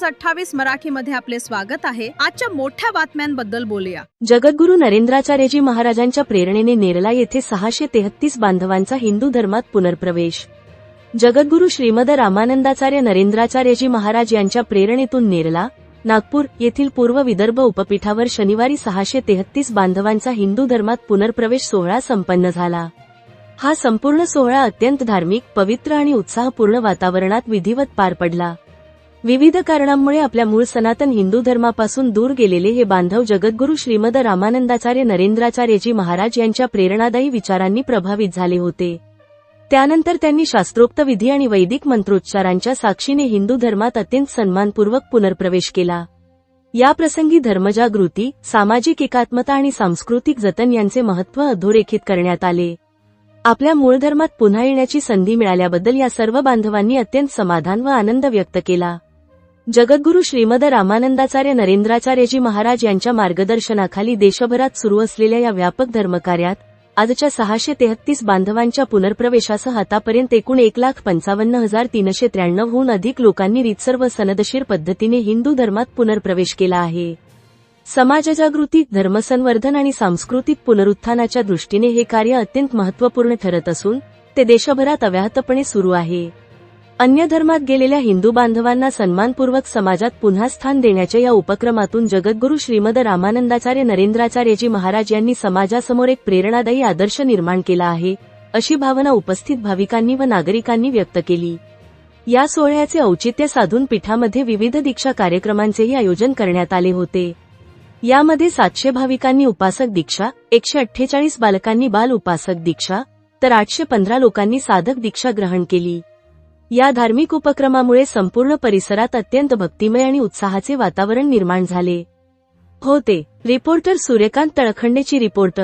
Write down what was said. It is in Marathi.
न्यूज 28 मराठीमध्ये आपले स्वागत आहे। आजच्या मोठ्या बातम्यांबद्दल बोलूया। जगद्गुरू नरेंद्राचार्यजी महाराजांच्या प्रेरणेने नेरला येथे 633 बांधवांचा हिंदू धर्मात पुनर्प्रवेश। जगद्गुरू श्रीमद रामानंदाचार्य नरेंद्राचार्यजी महाराज यांच्या प्रेरणेतून नेरला, नागपूर येथील पूर्व विदर्भ उपपीठावर शनिवारी 633 बांधवांचा हिंदू धर्मात पुनर्प्रवेश सोहळा संपन्न झाला। हा संपूर्ण सोहळा अत्यंत धार्मिक, पवित्र आणि उत्साहपूर्ण वातावरणात विधिवत पार पडला। विविध कारणांमुळे आपल्या मूळ सनातन हिंदू धर्मापासून दूर गेलेले हे बांधव जगद्गुरू श्रीमद रामानंदाचार्य नरेंद्राचार्यजी महाराज यांच्या प्रेरणादायी विचारांनी प्रभावित झाले होते। त्यानंतर त्यांनी शास्त्रोक्त विधी आणि वैदिक मंत्रोच्चारांच्या साक्षीने हिंदू धर्मात अत्यंत सन्मानपूर्वक पुनर्प्रवेश केला। या प्रसंगी धर्मजागृती, सामाजिक एकात्मता आणि सांस्कृतिक जतन यांचे महत्त्व अधोरेखित करण्यात आले। आपल्या मूळ धर्मात पुन्हा येण्याची संधी मिळाल्याबद्दल या सर्व बांधवांनी अत्यंत समाधान व आनंद व्यक्त केला। जगद्गुरू श्रीमद रामानंदाचार्य नरेंद्राचार्यजी महाराज यांच्या मार्गदर्शनाखाली देशभरात सुरू असलेल्या या व्यापक धर्मकार्यात आजच्या 633 बांधवांच्या पुनर्प्रवेशासह आतापर्यंत एकूण 1,55,393 हून अधिक लोकांनी रीतसर व सनदशीर पद्धतीने हिंदू धर्मात पुनर्प्रवेश केला आहे। समाजजागृती, धर्मसंवर्धन आणि सांस्कृतिक पुनरुत्थानाच्या दृष्टीने हे कार्य अत्यंत महत्त्वपूर्ण ठरत असून ते देशभरात अव्याहतपणे सुरू आहे। अन्य धर्मात गेलेल्या हिंदू बांधवांना सन्मानपूर्वक समाजात पुन्हा स्थान देण्याच्या या उपक्रमातून जगद्गुरू श्रीमद रामानंदाचार्य नरेंद्राचार्यजी महाराज यांनी समाजासमोर एक प्रेरणादायी आदर्श निर्माण केला आहे, अशी भावना उपस्थित भाविकांनी व नागरिकांनी व्यक्त केली। या सोहळ्याचे औचित्य साधून पीठामध्ये विविध दीक्षा कार्यक्रमांचेही आयोजन करण्यात आले होते। यामध्ये 700 भाविकांनी उपासक दीक्षा, 148 बालकांनी बाल उपासक दीक्षा, तर 815 लोकांनी साधक दीक्षा ग्रहण केली। या धार्मिक उपक्रमामुळे संपूर्ण परिसरात अत्यंत भक्तिमय आणि उत्साहाचे वातावरण निर्माण झाले होते। रिपोर्टर सूर्यकांत तळखंडेची रिपोर्ट।